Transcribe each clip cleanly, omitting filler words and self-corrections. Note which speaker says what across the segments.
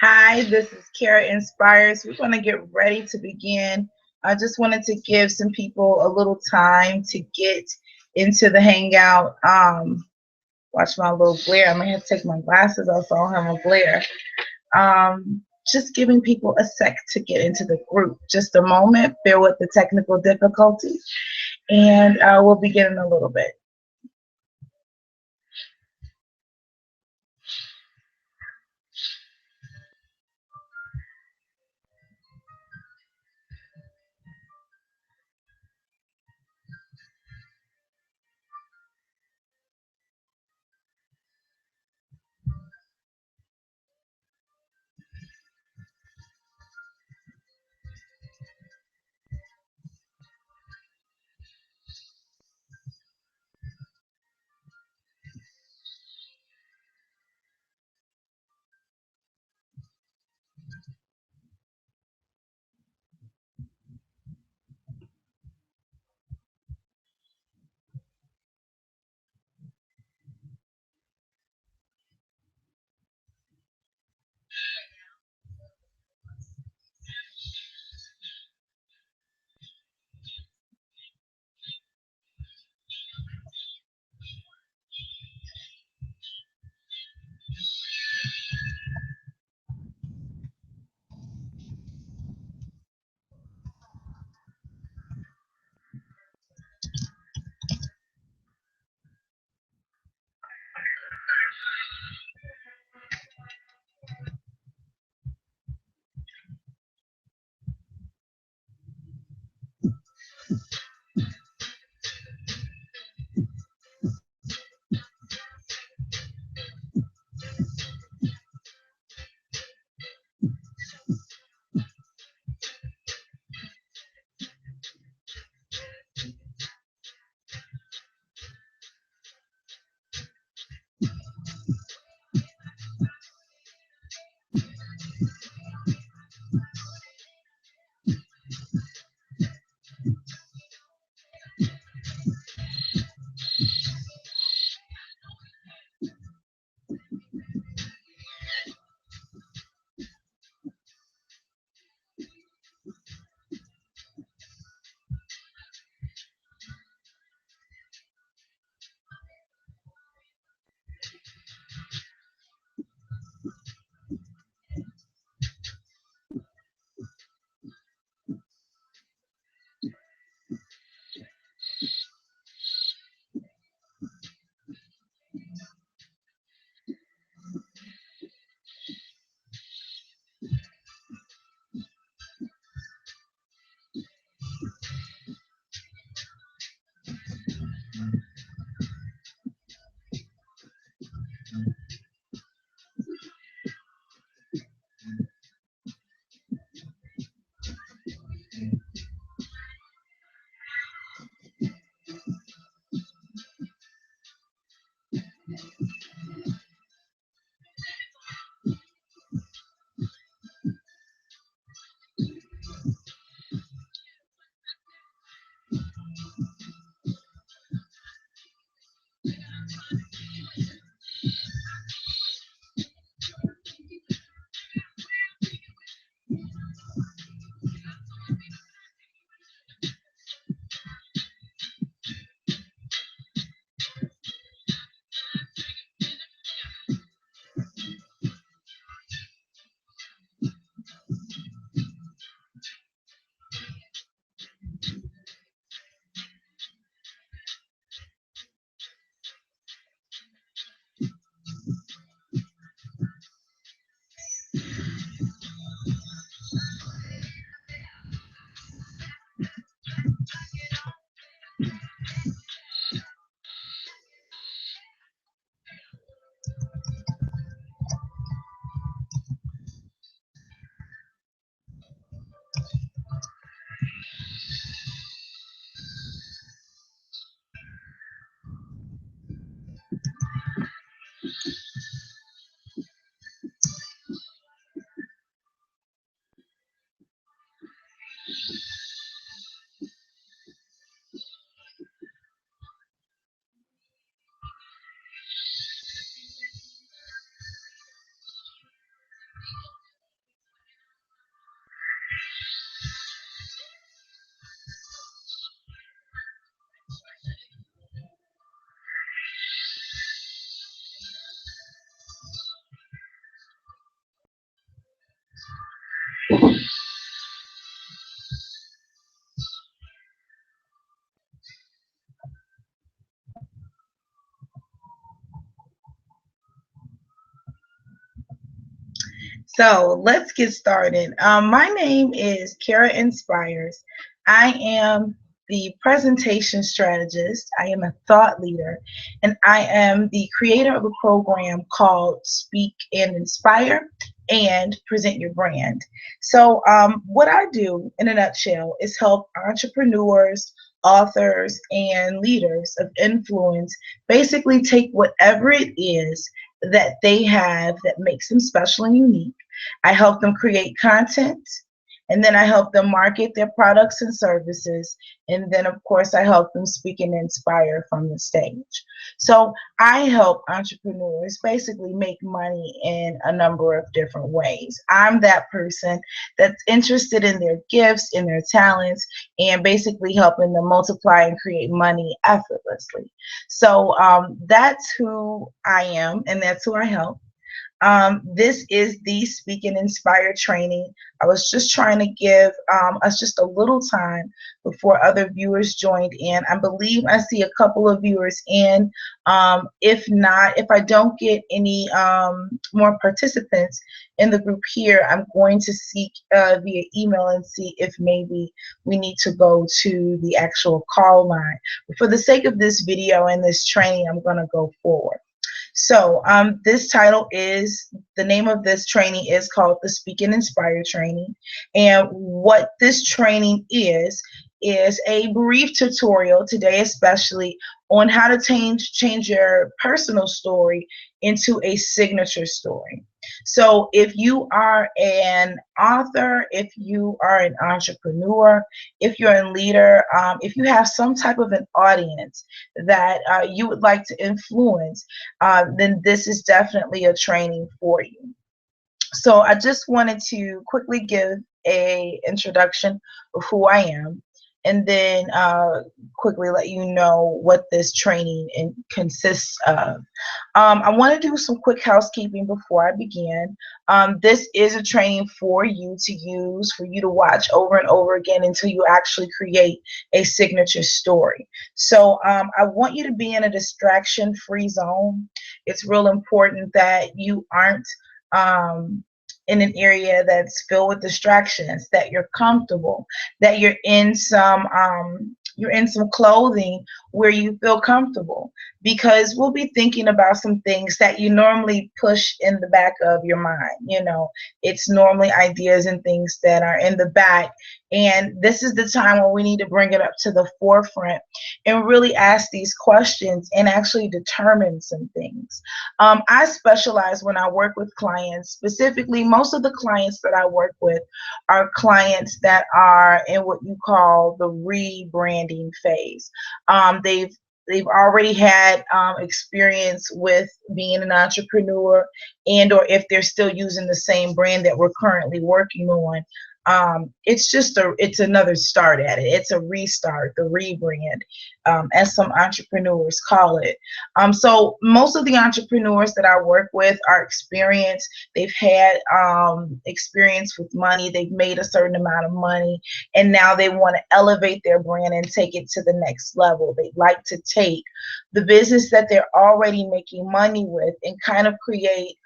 Speaker 1: Hi, this is carainspires. We're going to get ready to begin. I just wanted to give some people a little time to get into the hangout. Watch my little glare. I may have to take my glasses off so I don't have a glare. Just giving people a sec to get into the group. Just a moment. Bear with the technical difficulties, and we'll begin in a little bit. So let's get started. My name is carainspires. I am the presentation strategist. I am a thought leader, and I am the creator of a program called Speak and Inspire and Present Your Brand. So, what I do in a nutshell is help entrepreneurs, authors, and leaders of influence basically take whatever it is that they have that makes them special and unique. I help them create content, and then I help them market their products and services. And then, of course, I help them speak and inspire from the stage. So I help entrepreneurs basically make money in a number of different ways. I'm that person that's interested in their gifts, in their talents, and basically helping them multiply and create money effortlessly. So that's who I am, and that's who I help. This is the Speak and Inspire training. I was just trying to give us just a little time before other viewers joined in. I believe I see a couple of viewers in. If not, if I don't get any more participants in the group here, I'm going to seek via email and see if maybe we need to go to the actual call line. But for the sake of this video and this training, I'm going to go forward. So this title is, the name of this training is called the Speak and Inspire training. And what this training is a brief tutorial today, especially on how to change your personal story into a signature story. So if you are an author, if you are an entrepreneur, if you're a leader, if you have some type of an audience that you would like to influence, then this is definitely a training for you. So I just wanted to quickly give a introduction of who I am, and then quickly let you know what this training consists of. I want to do some quick housekeeping before I begin. This is a training for you to use, for you to watch over and over again until you actually create a signature story. So I want you to be in a distraction-free zone. It's real important that you aren't in an area that's filled with distractions, that you're comfortable, that you're in some clothing where you feel comfortable, because we'll be thinking about some things that you normally push in the back of your mind. You know, it's normally ideas and things that are in the back, and this is the time when we need to bring it up to the forefront and really ask these questions and actually determine some things. I specialize when I work with clients. Specifically, most of the clients that I work with are clients that are in what you call the rebranding phase. They've already had experience with being an entrepreneur, and or if they're still using the same brand that we're currently working on, it's another start at it. It's a restart, the rebrand, as some entrepreneurs call it. So most of the entrepreneurs that I work with are experienced. They've had experience with money. They've made a certain amount of money, and now they want to elevate their brand and take it to the next level. They'd like to take the business that they're already making money with and kind of create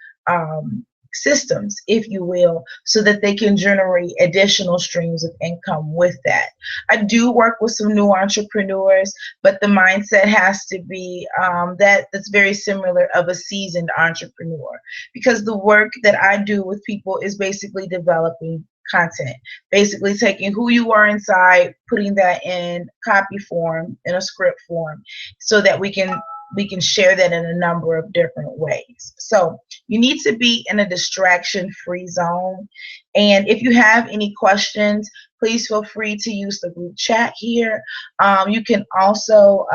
Speaker 1: systems, if you will, so that they can generate additional streams of income with that. I do work with some new entrepreneurs, but the mindset has to be that's very similar of a seasoned entrepreneur, because the work that I do with people is basically developing content, basically taking who you are inside, putting that in copy form, in a script form, so that we can share that in a number of different ways. So you need to be in a distraction-free zone. And if you have any questions, please feel free to use the group chat here. You can also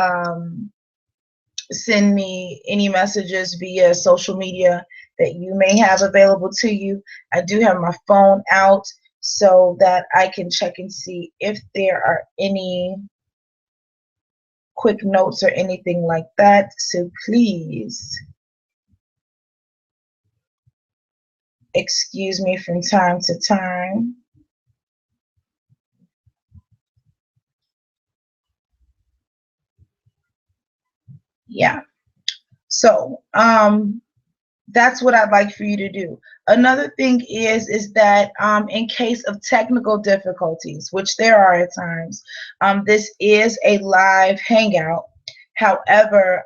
Speaker 1: send me any messages via social media that you may have available to you. I do have my phone out so that I can check and see if there are any quick notes or anything like that. So please excuse me from time to time. Yeah. So that's what I'd like for you to do. Another thing is that in case of technical difficulties, which there are at times, this is a live hangout. However,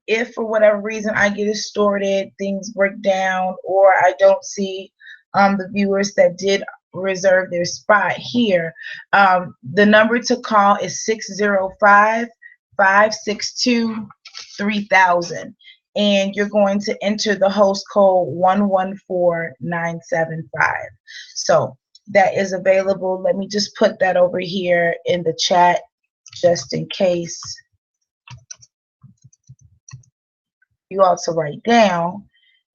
Speaker 1: if for whatever reason I get distorted, things break down, or I don't see the viewers that did reserve their spot here, the number to call is 605-562-3000, and you're going to enter the host code 114975. So that is available. Let me just put that over here in the chat just in case you all to write down.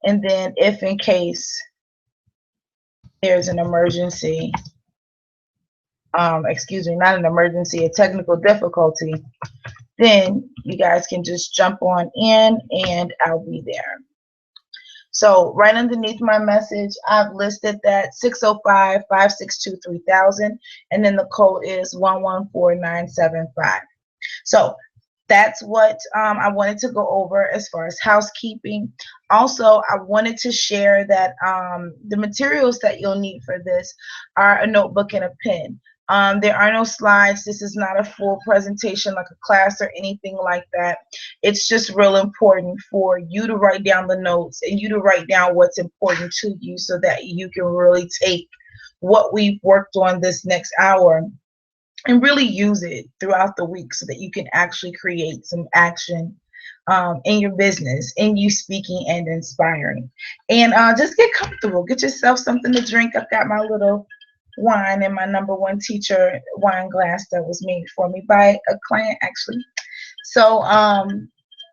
Speaker 1: And then if in case there's an emergency, excuse me, not an emergency, a technical difficulty, then you guys can just jump on in and I'll be there. So right underneath my message, I've listed that 605-562-3000, and then the code is 114975. So that's what I wanted to go over as far as housekeeping. Also, I wanted to share that the materials that you'll need for this are a notebook and a pen. There are no slides. This is not a full presentation like a class or anything like that. It's just real important for you to write down the notes and you to write down what's important to you so that you can really take what we've worked on this next hour and really use it throughout the week so that you can actually create some action in your business, in you speaking and inspiring. And just get comfortable. Get yourself something to drink. I've got my little wine in my number one teacher wine glass that was made for me by a client, actually. So,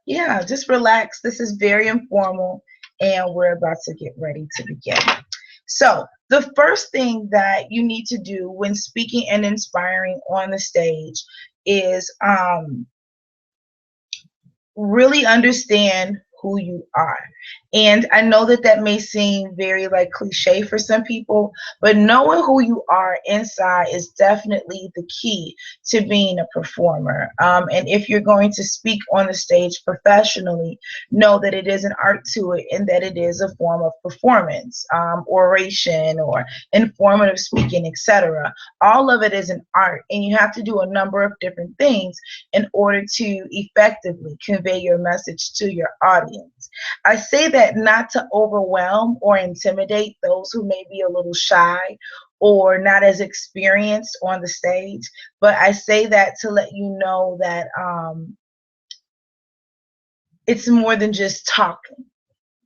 Speaker 1: yeah, just relax. This is very informal, and we're about to get ready to begin. So the first thing that you need to do when speaking and inspiring on the stage is really understand who you are. And I know that that may seem very like cliche for some people, but knowing who you are inside is definitely the key to being a performer. And if you're going to speak on the stage professionally, know that it is an art to it and that it is a form of performance, oration or informative speaking, etc. All of it is an art, and you have to do a number of different things in order to effectively convey your message to your audience. I say that not to overwhelm or intimidate those who may be a little shy or not as experienced on the stage, but I say that to let you know that it's more than just talking,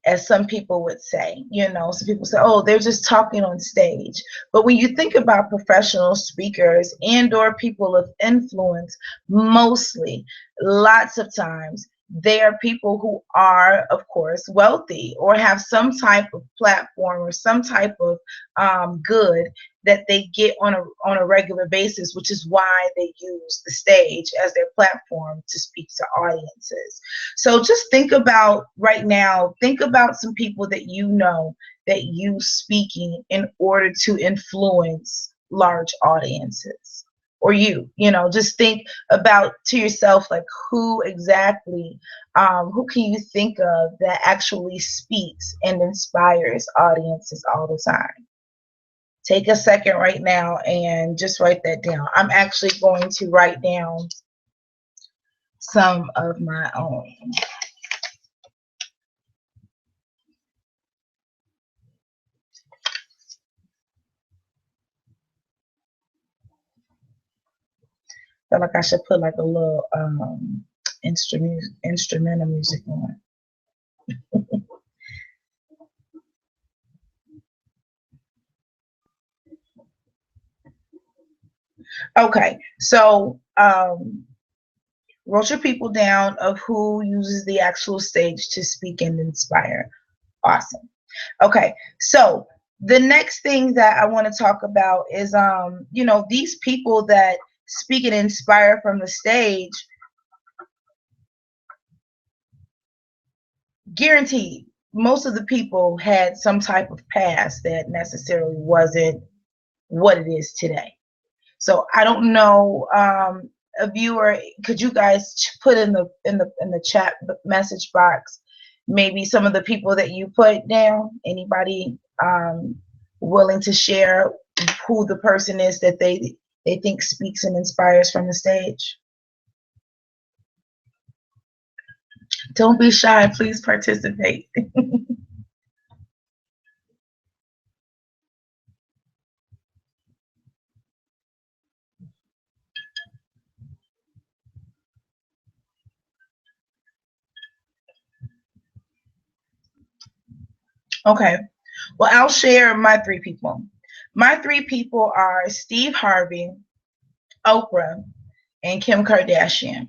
Speaker 1: as some people would say. You know, some people say, oh, they're just talking on stage. But when you think about professional speakers and or people of influence, mostly, lots of times, they are people who are, of course, wealthy or have some type of platform or some type of good that they get on a regular basis, which is why they use the stage as their platform to speak to audiences. So just think about right now, think about some people that you know that you speaking in order to influence large audiences. Or you know, just think about to yourself, like who exactly, who can you think of that actually speaks and inspires audiences all the time? Take a second right now and just write that down. I'm actually going to write down some of my own. I feel like I should put like a little instrumental music on. Okay, so wrote your people down of who uses the actual stage to speak and inspire. Awesome. Okay, so the next thing that I want to talk about is you know, these people that speak and inspire from the stage, guaranteed most of the people had some type of past that necessarily wasn't what it is today. So I don't know a viewer, could you guys put in the chat message box maybe some of the people that you put down? Anybody willing to share who the person is that they think speaks and inspires from the stage? Don't be shy. Please participate. Okay. Well, I'll share my three people. My three people are Steve Harvey, Oprah, and Kim Kardashian.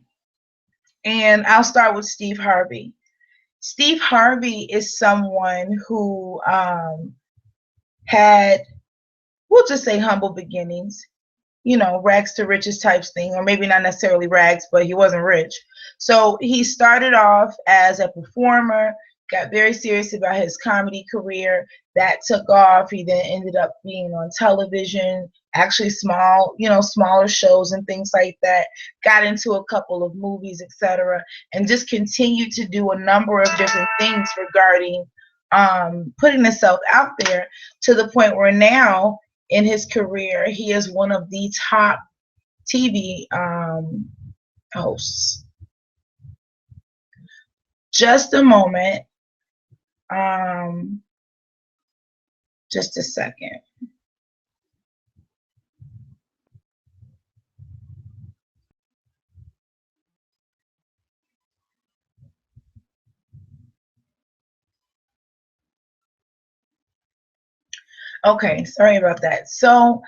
Speaker 1: And I'll start with Steve Harvey. Steve Harvey is someone who had, we'll just say, humble beginnings, rags to riches types thing, or maybe not necessarily rags, but he wasn't rich. So he started off as a performer, got very serious about his comedy career. That took off. He then ended up being on television, actually smaller shows and things like that. Got into a couple of movies, etc., and just continued to do a number of different things regarding putting himself out there, to the point where now in his career he is one of the top TV hosts. Just a moment. Just a second. Okay, sorry about that. So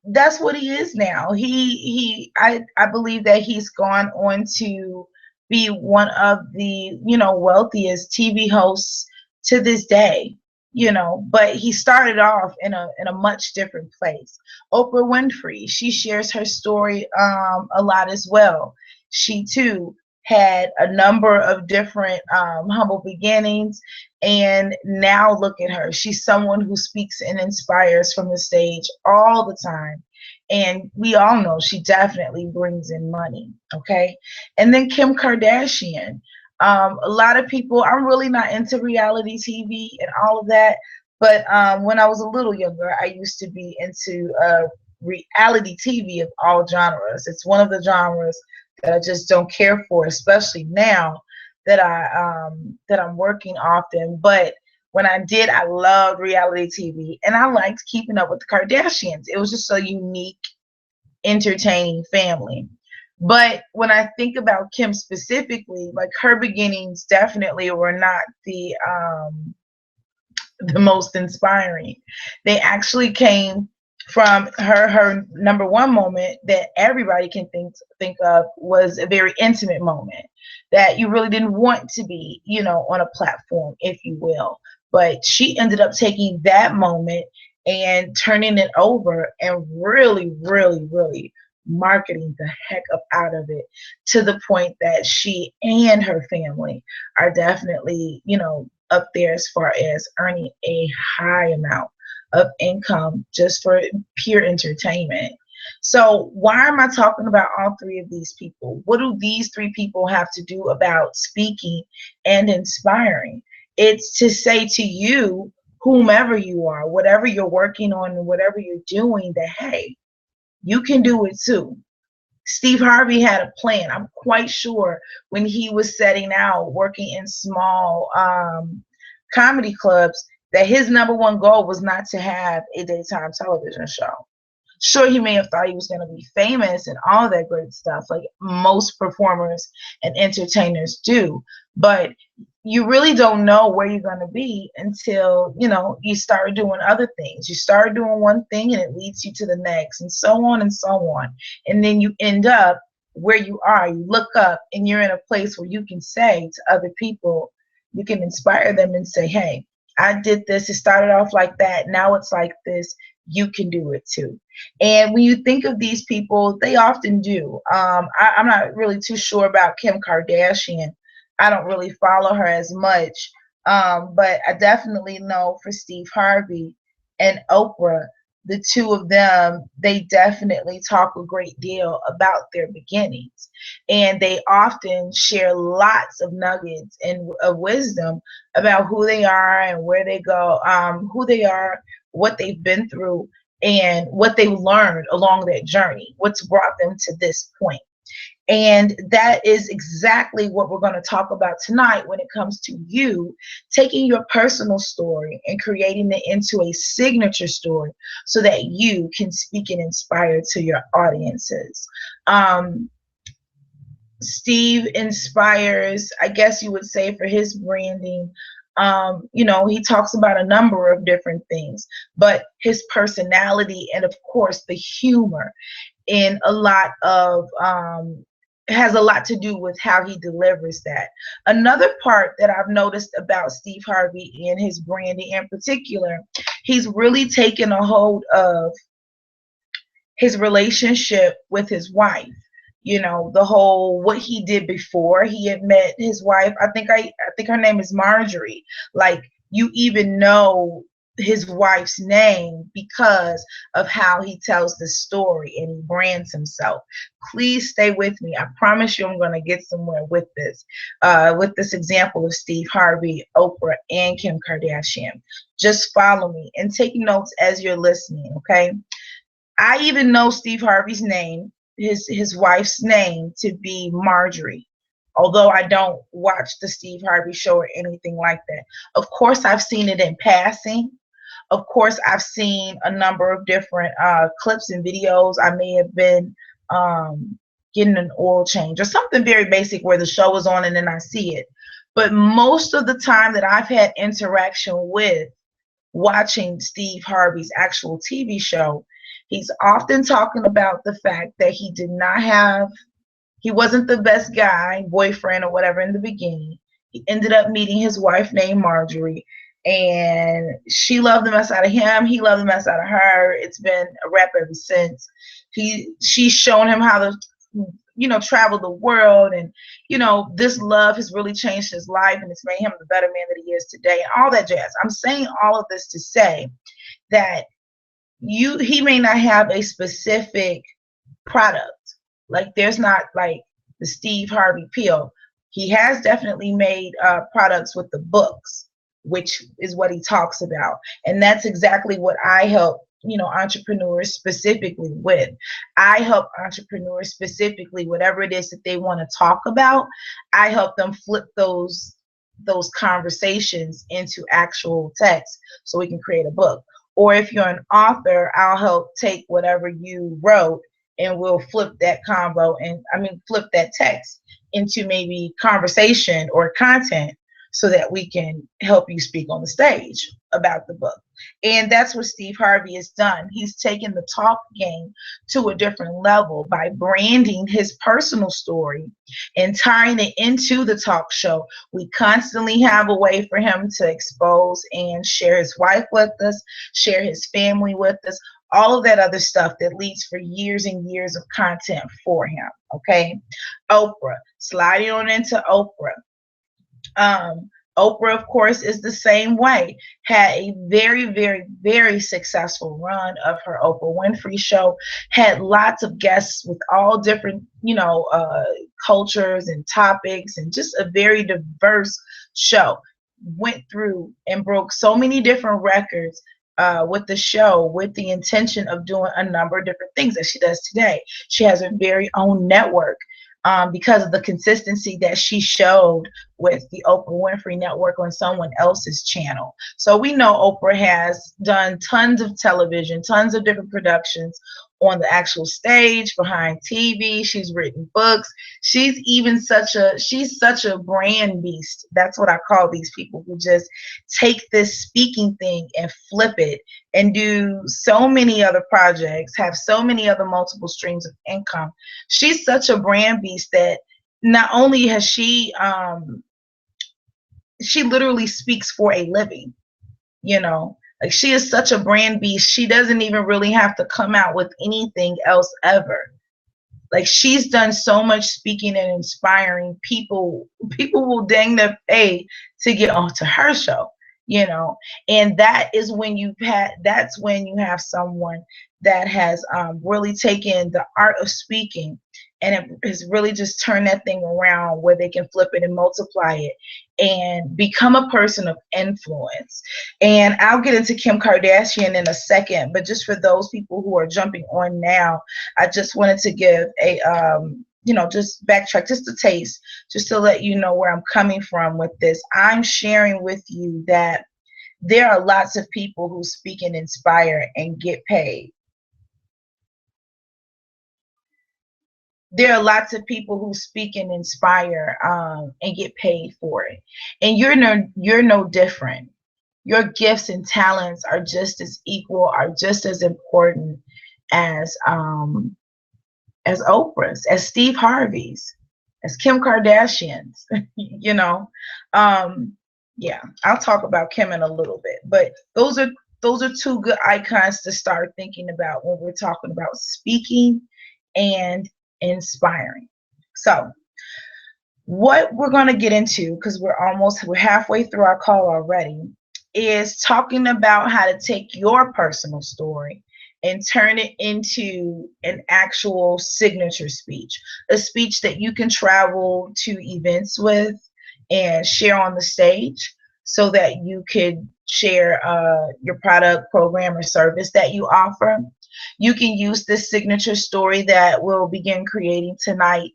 Speaker 1: that's what he is now. I believe that he's gone on to be one of the wealthiest TV hosts to this day. But he started off in a much different place. Oprah Winfrey, she shares her story a lot as well. She too had a number of different humble beginnings, and now look at her. She's someone who speaks and inspires from the stage all the time. And we all know she definitely brings in money. Okay. And then Kim Kardashian. A lot of people, I'm really not into reality TV and all of that. But when I was a little younger, I used to be into reality TV of all genres. It's one of the genres that I just don't care for, especially now that I'm working often. But when I did, I loved reality TV, and I liked Keeping Up with the Kardashians. It was just a unique, entertaining family. But when I think about Kim specifically, like, her beginnings definitely were not the most inspiring. They actually came from her number one moment that everybody can think of was a very intimate moment that you really didn't want to be, on a platform, if you will. But she ended up taking that moment and turning it over and really, really, really marketing the heck up out of it, to the point that she and her family are definitely, up there as far as earning a high amount of income just for pure entertainment. So why am I talking about all three of these people? What do these three people have to do about speaking and inspiring? It's to say to you, whomever you are, whatever you're working on and whatever you're doing, that, hey, you can do it too. Steve Harvey had a plan. I'm quite sure when he was setting out working in small comedy clubs, that his number one goal was not to have a daytime television show. Sure, he may have thought he was going to be famous and all that great stuff, like most performers and entertainers do. But you really don't know where you're going to be until, you start doing other things. You start doing one thing and it leads you to the next, and so on and so on. And then you end up where you are. You look up and you're in a place where you can say to other people, you can inspire them and say, hey, I did this. It started off like that. Now it's like this. You can do it too. And when you think of these people, they often do. I'm not really too sure about Kim Kardashian. I don't really follow her as much. But I definitely know for Steve Harvey and Oprah, the two of them, they definitely talk a great deal about their beginnings. And they often share lots of nuggets and of wisdom about who they are and where they go, who they are, what they've been through, and what they've learned along that journey, what's brought them to this point. And that is exactly what we're going to talk about tonight when it comes to you taking your personal story and creating it into a signature story so that you can speak and inspire to your audiences. Um, Steve inspires, I guess you would say, for his branding. He talks about a number of different things, but his personality and, of course, the humor in a lot of has a lot to do with how he delivers that. Another part that I've noticed about Steve Harvey and his branding in particular, he's really taken a hold of his relationship with his wife. The whole what he did before he had met his wife. I think her name is Marjorie. Like, you even know his wife's name because of how he tells the story and he brands himself. Please stay with me. I promise you I'm going to get somewhere with this example of Steve Harvey, Oprah, and Kim Kardashian. Just follow me and take notes as you're listening, okay? I even know Steve Harvey's name, his wife's name, to be Marjorie. Although I don't watch the Steve Harvey show or anything like that. Of course, I've seen it in passing. Of course, I've seen a number of different clips and videos. I may have been getting an oil change or something very basic where the show is on and then I see it. But most of the time that I've had interaction with watching Steve Harvey's actual TV show, he's often talking about the fact that he wasn't the best guy, boyfriend, or whatever in the beginning. He ended up meeting his wife named Marjorie, and she loved the mess out of him. He loved the mess out of her. It's been a wrap ever since. She's shown him how to, travel the world, and this love has really changed his life, and it's made him the better man that he is today, and all that jazz. I'm saying all of this to say that he may not have a specific product. Like, there's not like the Steve Harvey pill. He has definitely made products with the books, which is what he talks about. And that's exactly what I help, entrepreneurs specifically with. I help entrepreneurs specifically, whatever it is that they want to talk about, I help them flip those conversations into actual text so we can create a book. Or if you're an author, I'll help take whatever you wrote and we'll flip that flip that text into maybe conversation or content so that we can help you speak on the stage about the book. And that's what Steve Harvey has done. He's taken the talk game to a different level by branding his personal story and tying it into the talk show. We constantly have a way for him to expose and share his wife with us, share his family with us, all of that other stuff that leads for years and years of content for him. Okay. Oprah, sliding on into Oprah. Oprah, of course, is the same way. Had a very, very, very successful run of her Oprah Winfrey show. Had lots of guests with all different, cultures and topics, and just a very diverse show. Went through and broke so many different records with the show, with the intention of doing a number of different things that she does today. She has her very own network. Because of the consistency that she showed with the Oprah Winfrey Network on someone else's channel. So we know Oprah has done tons of television, tons of different productions on the actual stage, behind TV. She's written books. She's such a brand beast. That's what I call these people who just take this speaking thing and flip it and do so many other projects, have so many other multiple streams of income. She's such a brand beast that not only has she literally speaks for a living, like, she is such a brand beast. She doesn't even really have to come out with anything else ever. Like, she's done so much speaking and inspiring people. People will dang their pay to get onto her show. And that's when you have someone that has really taken the art of speaking, and it has really just turned that thing around where they can flip it and multiply it and become a person of influence. And I'll get into Kim Kardashian in a second, but just for those people who are jumping on now, I just wanted to give a just backtrack just a taste, just to let you know where I'm coming from with this. I'm sharing with you that there are lots of people who speak and inspire and get paid. There are lots of people who speak and inspire and get paid for it. And you're no different. Your gifts and talents are just as equal, are just as important as Oprah's, as Steve Harvey's, as Kim Kardashian's. you know. Yeah, I'll talk about Kim in a little bit, but those are two good icons to start thinking about when we're talking about speaking and inspiring. So, what we're going to get into, because we're halfway through our call already, is talking about how to take your personal story and turn it into an actual signature speech, a speech that you can travel to events with and share on the stage, so that you could share your product, program, or service that you offer. You can use this signature story that we'll begin creating tonight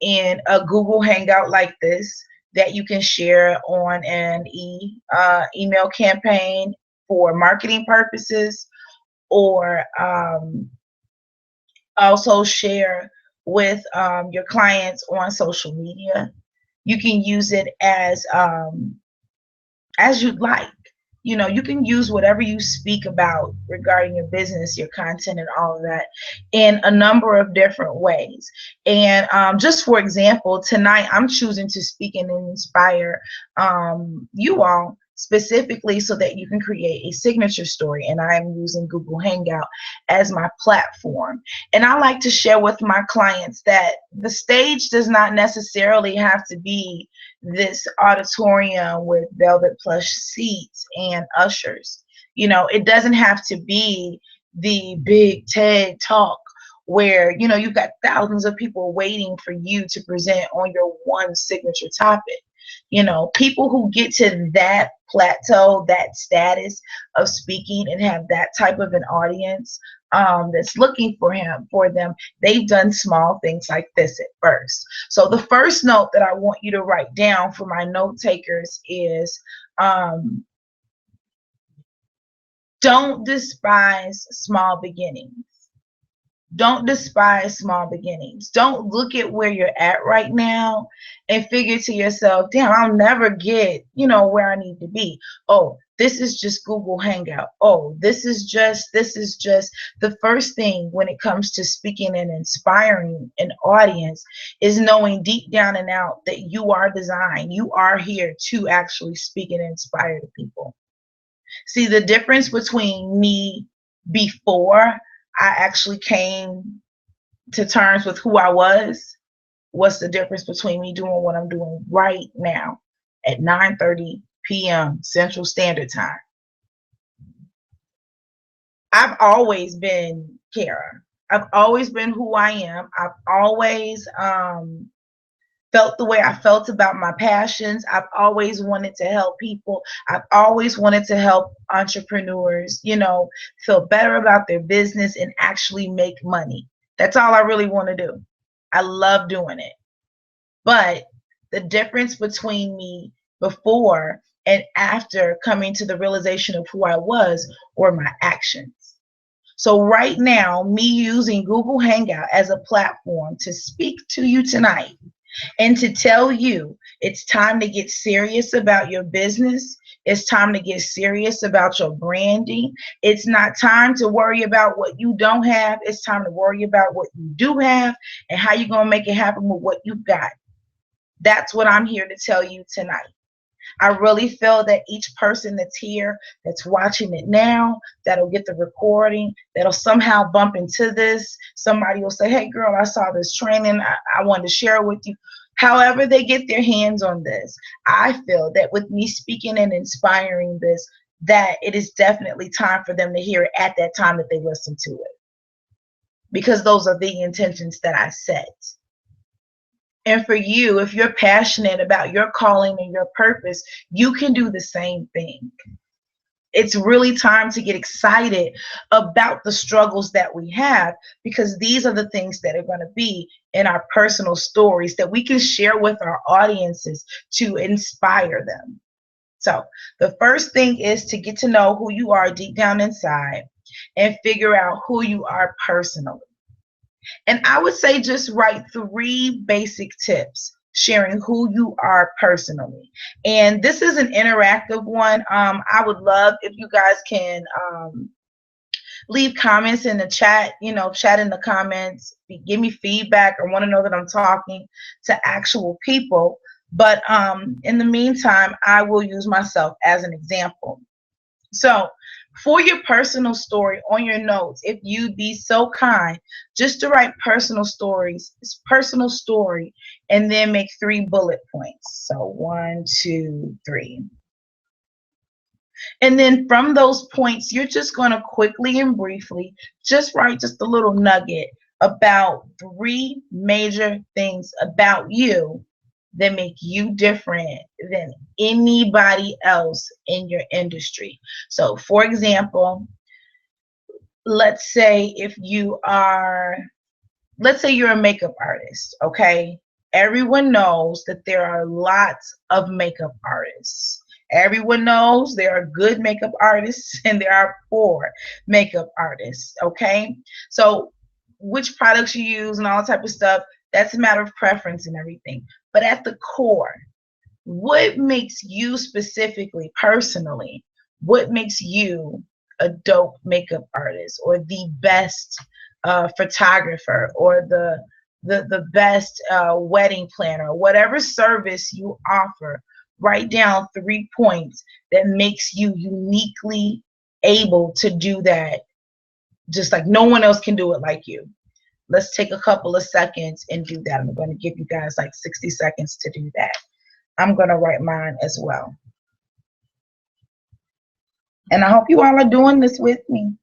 Speaker 1: in a Google Hangout like this, that you can share on an email campaign for marketing purposes, or also share with your clients on social media. You can use it as you'd like. You can use whatever you speak about regarding your business, your content, and all of that in a number of different ways. And just for example, tonight I'm choosing to speak and inspire you all specifically so that you can create a signature story. And I'm using Google Hangout as my platform. And I like to share with my clients that the stage does not necessarily have to be this auditorium with velvet plush seats and ushers. It doesn't have to be the big TED talk where, you've got thousands of people waiting for you to present on your one signature topic. People who get to that plateau, that status of speaking, and have that type of an audience that's looking for them, they've done small things like this at first. So the first note that I want you to write down for my note takers is don't despise small beginnings. Don't despise small beginnings. Don't look at where you're at right now and figure to yourself, damn, I'll never get, where I need to be. Oh, this is just Google Hangout. Oh, this is just the first thing when it comes to speaking and inspiring an audience is knowing deep down and out that you are designed. You are here to actually speak and inspire the people. See, the difference between me before I actually came to terms with who I was, what's the difference between me doing what I'm doing right now at 9:30 p.m. Central Standard Time. I've always been Kara. I've always been who I am. I've always felt the way I felt about my passions. I've always wanted to help people. I've always wanted to help entrepreneurs, feel better about their business and actually make money. That's all I really want to do. I love doing it. But the difference between me before and after coming to the realization of who I was were my actions. So right now, me using Google Hangout as a platform to speak to you tonight and to tell you it's time to get serious about your business. It's time to get serious about your branding. It's not time to worry about what you don't have. It's time to worry about what you do have and how you're going to make it happen with what you've got. That's what I'm here to tell you tonight. I really feel that each person that's here, that's watching it now, that'll get the recording, that'll somehow bump into this. Somebody will say, hey, girl, I saw this training. I wanted to share it with you. However they get their hands on this, I feel that with me speaking and inspiring this, that it is definitely time for them to hear it at that time that they listen to it, because those are the intentions that I set. And for you, if you're passionate about your calling and your purpose, you can do the same thing. It's really time to get excited about the struggles that we have, because these are the things that are going to be in our personal stories that we can share with our audiences to inspire them. So the first thing is to get to know who you are deep down inside and figure out who you are personally. And I would say just write 3 basic tips sharing who you are personally. And this is an interactive one. I would love if you guys can leave comments in the chat, chat in the comments, give me feedback. I want to know that I'm talking to actual people. But in the meantime, I will use myself as an example. So for your personal story on your notes, if you'd be so kind, just to write personal story, and then make 3 bullet points. So 1, 2, 3. And then from those points, you're just going to quickly and briefly just write just a little nugget about 3 major things about you that make you different than anybody else in your industry. So for example, let's say you're a makeup artist, okay? Everyone knows that there are lots of makeup artists. Everyone knows there are good makeup artists and there are poor makeup artists, okay? So which products you use and all type of stuff, that's a matter of preference and everything. But at the core, what makes you specifically, personally, what makes you a dope makeup artist, or the best photographer, or the best wedding planner, whatever service you offer? Write down 3 points that makes you uniquely able to do that, just like no one else can do it like you. Let's take a couple of seconds and do that. I'm going to give you guys like 60 seconds to do that. I'm going to write mine as well. And I hope you all are doing this with me.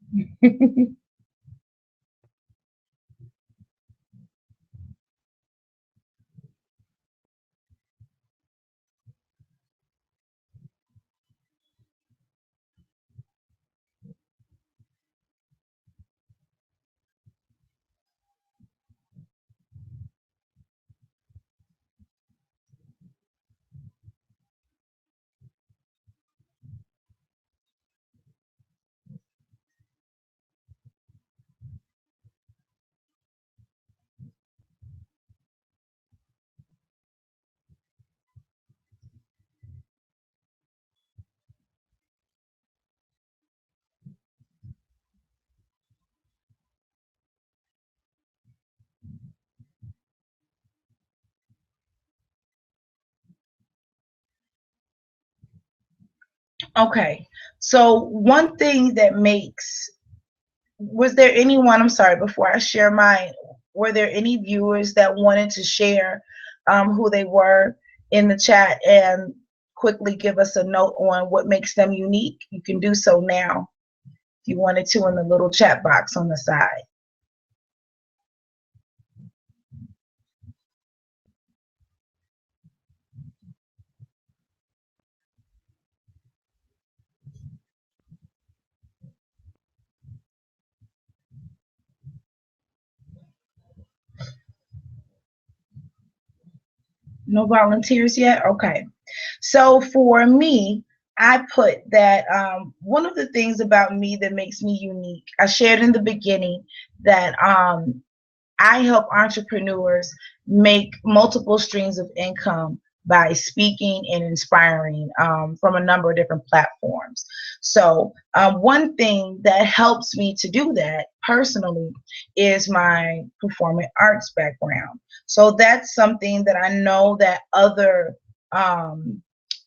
Speaker 1: Okay, so one thing that was there anyone, I'm sorry, before I share mine, were there any viewers that wanted to share who they were in the chat and quickly give us a note on what makes them unique? You can do so now if you wanted to in the little chat box on the side. No volunteers yet? Okay. So for me, I put that one of the things about me that makes me unique, I shared in the beginning that I help entrepreneurs make multiple streams of income by speaking and inspiring from a number of different platforms. So one thing that helps me to do that personally is my performing arts background. So that's something that I know that other,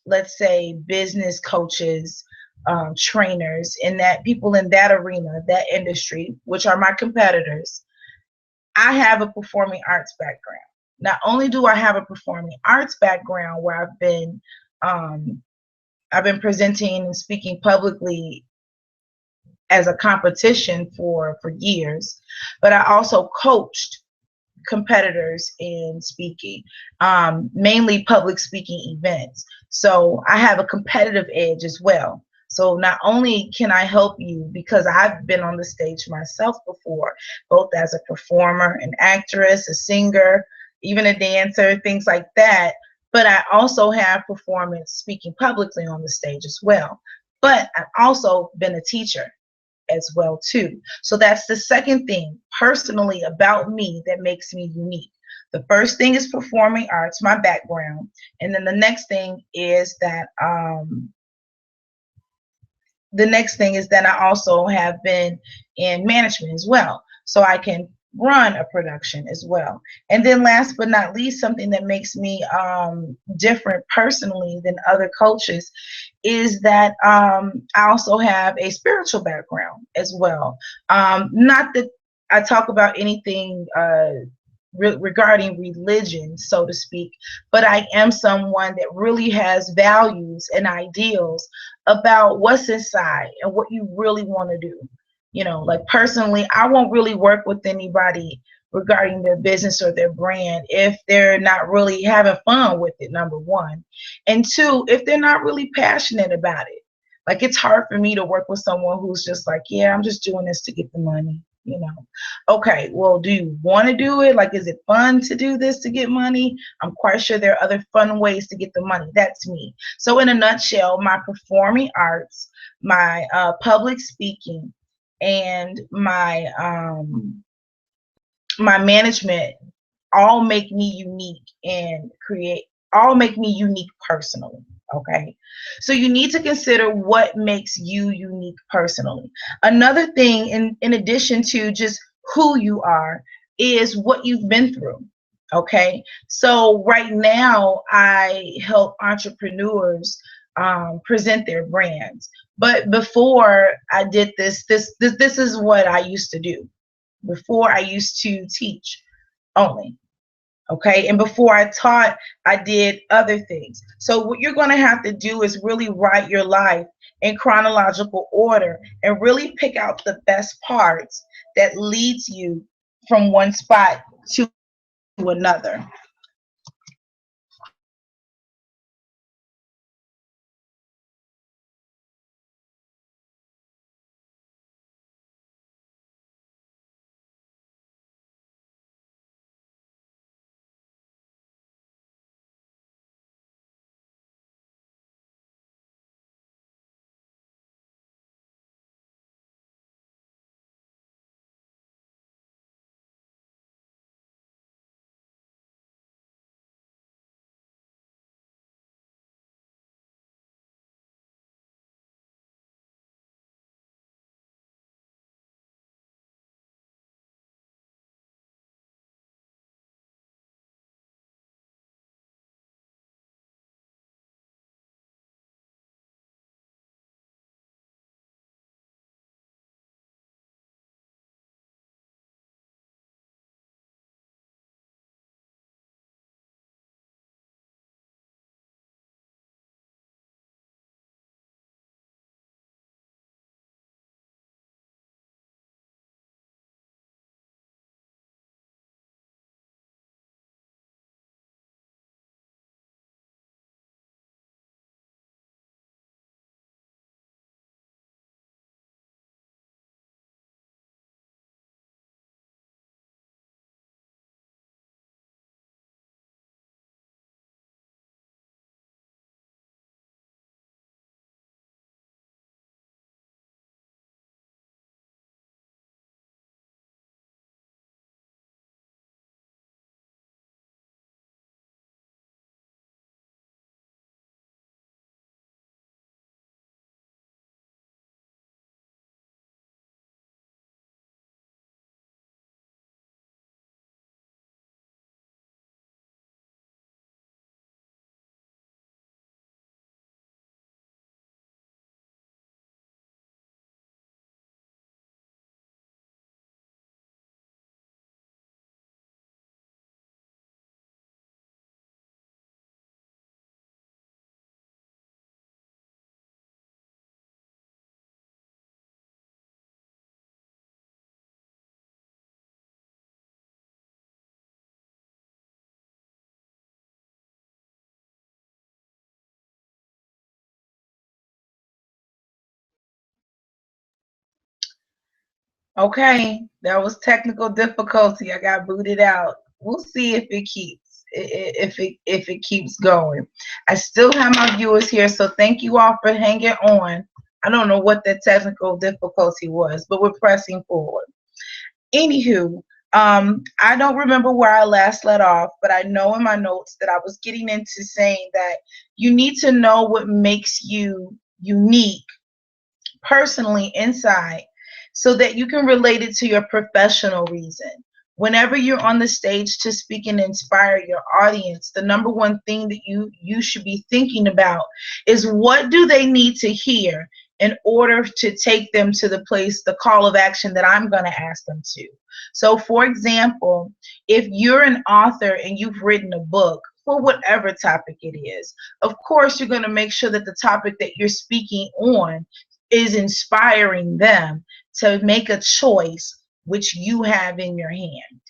Speaker 1: let's say, business coaches, trainers, and that people in that arena, that industry, which are my competitors, I have a performing arts background. not only do I have a performing arts background where I've been presenting and speaking publicly as a competition for years, but I also coached competitors in speaking, mainly public speaking events. So I have a competitive edge as well. So not only can I help you because I've been on the stage myself before, both as a performer, an actress, a singer, even a dancer, things like that, but I also have performance speaking publicly on the stage as well. But I've also been a teacher as well too. So that's the second thing personally about me that makes me unique. The first thing is performing arts, my background, and then the next thing is that I also have been in management as well. So I can run a production as well. And then last but not least, something that makes me different personally than other coaches is that I also have a spiritual background as well. Not that I talk about anything regarding religion, so to speak, but I am someone that really has values and ideals about what's inside and what you really want to do. You know, like personally, I won't really work with anybody regarding their business or their brand if they're not really having fun with it, number one. And two, if they're not really passionate about it. Like it's hard for me to work with someone who's just like, yeah, I'm just doing this to get the money, you know. Okay, well, do you want to do it? Like, is it fun to do this to get money? I'm quite sure there are other fun ways to get the money. That's me. So in a nutshell, my performing arts, my public speaking, and my management all make me unique and create all make me unique personally. Okay, so you need to consider what makes you unique personally. Another thing, in addition to just who you are, is what you've been through. Okay, so right now I help entrepreneurs present their brands, but before I did this is what I used to do. Before I used to teach only. Okay. And before I taught, I did other things. So what you're going to have to do is really write your life in chronological order and really pick out the best parts that leads you from one spot to another. Okay, that was technical difficulty. I got booted out. We'll see if it keeps if it keeps going. I still have my viewers here, so thank you all for hanging on. I don't know what the technical difficulty was, but we're pressing forward. Anywho, I don't remember where I last let off, but I know in my notes that I was getting into saying that you need to know what makes you unique personally inside so that you can relate it to your professional reason. Whenever you're on the stage to speak and inspire your audience, the number one thing that you should be thinking about is what do they need to hear in order to take them to the place, the call of action that I'm going to ask them to. So for example, if you're an author and you've written a book for whatever topic it is, of course you're going to make sure that the topic that you're speaking on is inspiring them to make a choice which you have in your hand.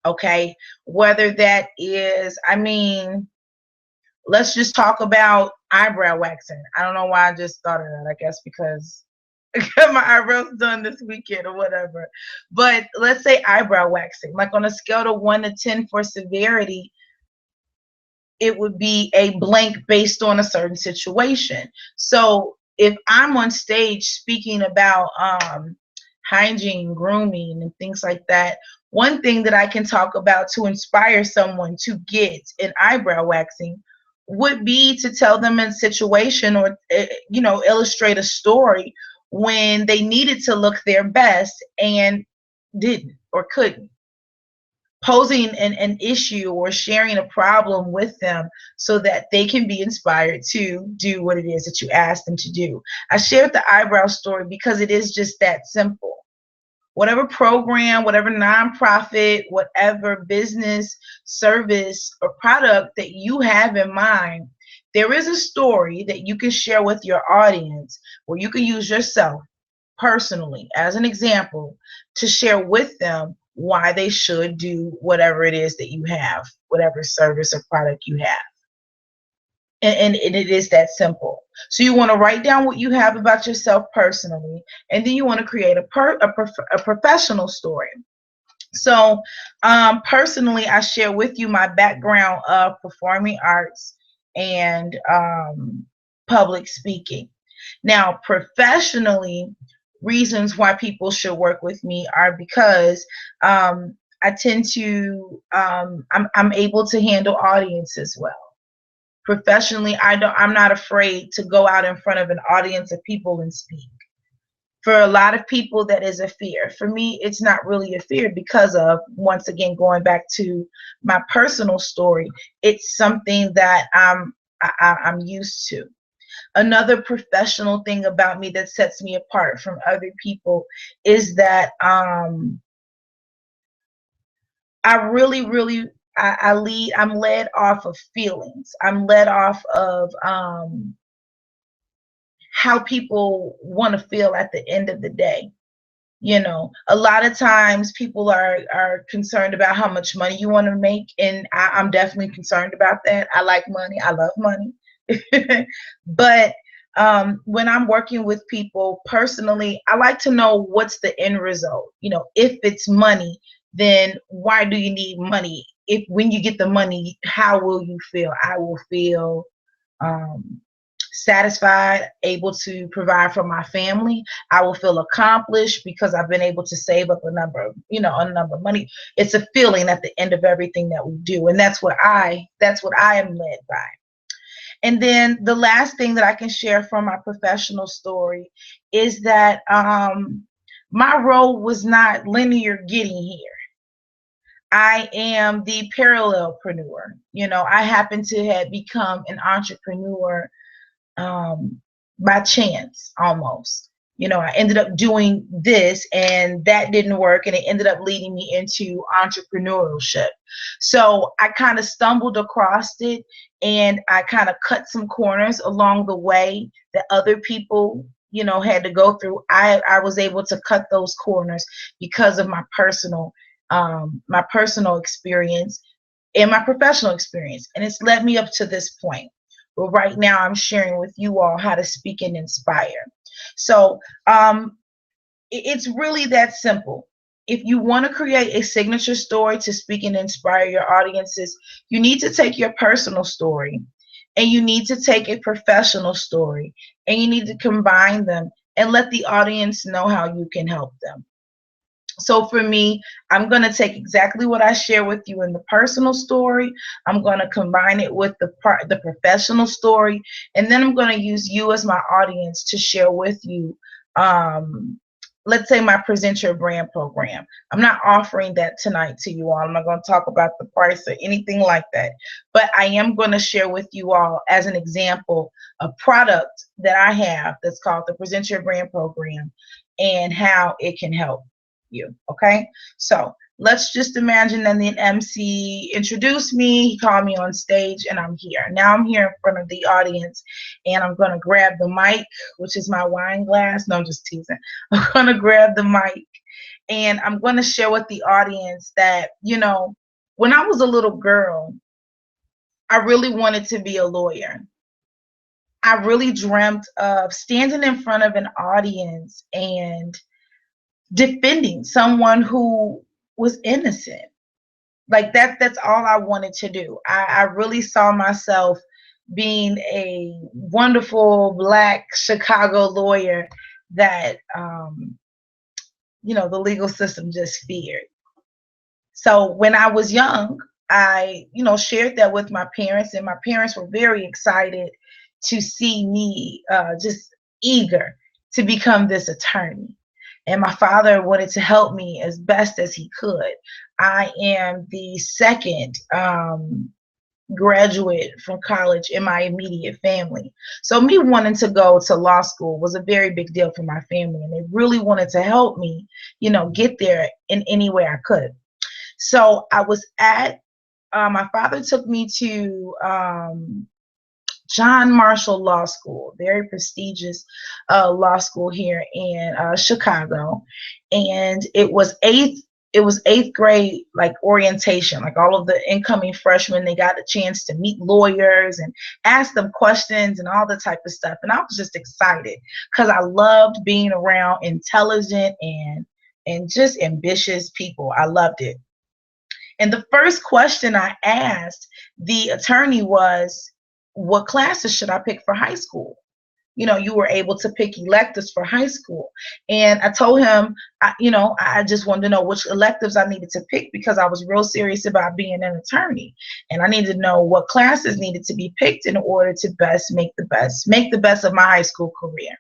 Speaker 1: Okay, whether that is, I mean, let's just talk about eyebrow waxing. I don't know why I just thought of that. I guess because I got my eyebrows done this weekend or whatever. But let's say eyebrow waxing, like on a scale of 1 to 10 for severity, it would be a blank based on a certain situation. So if I'm on stage speaking about hygiene, grooming, and things like that, one thing that I can talk about to inspire someone to get an eyebrow waxing would be to tell them a situation or illustrate a story when they needed to look their best and didn't or couldn't, posing an issue or sharing a problem with them so that they can be inspired to do what it is that you asked them to do. I shared the eyebrow story because it is just that simple. Whatever program, whatever nonprofit, whatever business, service, or product that you have in mind, there is a story that you can share with your audience where you can use yourself personally as an example to share with them why they should do whatever it is that you have, whatever service or product you have. And it is that simple. So you want to write down what you have about yourself personally, and then you want to create a professional story. So personally, I share with you my background of performing arts and public speaking. Now, professionally, reasons why people should work with me are because I tend to I'm able to handle audiences well. Professionally, I'm not afraid to go out in front of an audience of people and speak. For a lot of people, that is a fear. For me, it's not really a fear because of, once again, going back to my personal story, it's something that I'm used to. Another professional thing about me that sets me apart from other people is that I really, really, I'm led off of feelings. I'm led off of how people want to feel at the end of the day. You know, a lot of times people are concerned about how much money you want to make, and I'm definitely concerned about that. I like money. I love money. But when I'm working with people personally, I like to know what's the end result. You know, if it's money, then why do you need money? If when you get the money, how will you feel? I will feel um, satisfied, able to provide for my family. I will feel accomplished because I've been able to save up a number of, a number of money. It's a feeling at the end of everything that we do, and that's what I am led by. And then the last thing that I can share from my professional story is that my role was not linear getting here. I am the parallelpreneur. You know, I happen to have become an entrepreneur by chance almost. You know, I ended up doing this and that didn't work, and it ended up leading me into entrepreneurship. So I kind of stumbled across it, and I kind of cut some corners along the way that other people, had to go through. I was able to cut those corners because of my personal experience and my professional experience, and it's led me up to this point. But right now, I'm sharing with you all how to speak and inspire. So It's really that simple. If you want to create a signature story to speak and inspire your audiences, you need to take your personal story and you need to take a professional story and you need to combine them and let the audience know how you can help them. So for me, I'm going to take exactly what I share with you in the personal story. I'm going to combine it with the professional story, and then I'm going to use you as my audience to share with you. Um, let's say my Present Your Brand program. I'm not offering that tonight to you all. I'm not going to talk about the price or anything like that, but I am going to share with you all as an example a product that I have that's called the Present Your Brand program and how it can help you. Okay, so let's just imagine that the MC introduced me, he called me on stage, and I'm here. Now I'm here in front of the audience, and I'm going to grab the mic, which is my wine glass. No, I'm just teasing. I'm going to grab the mic, and I'm going to share with the audience that, when I was a little girl, I really wanted to be a lawyer. I really dreamt of standing in front of an audience and defending someone who was innocent. Like that's all I wanted to do. I really saw myself being a wonderful Black Chicago lawyer that the legal system just feared. So when I was young, I shared that with my parents, and my parents were very excited to see me just eager to become this attorney. And my father wanted to help me as best as he could. I am the second graduate from college in my immediate family. So me wanting to go to law school was a very big deal for my family, and they really wanted to help me, get there in any way I could. So I was my father took me to John Marshall Law School, very prestigious law school here in Chicago, and it was eighth grade, like orientation, like all of the incoming freshmen, they got a chance to meet lawyers and ask them questions and all the type of stuff. And I was just excited because I loved being around intelligent and just ambitious people. I loved it. And the first question I asked the attorney was, what classes should I pick for high school? You were able to pick electives for high school. And I told him, I just wanted to know which electives I needed to pick because I was real serious about being an attorney. And I needed to know what classes needed to be picked in order to make the best of my high school career.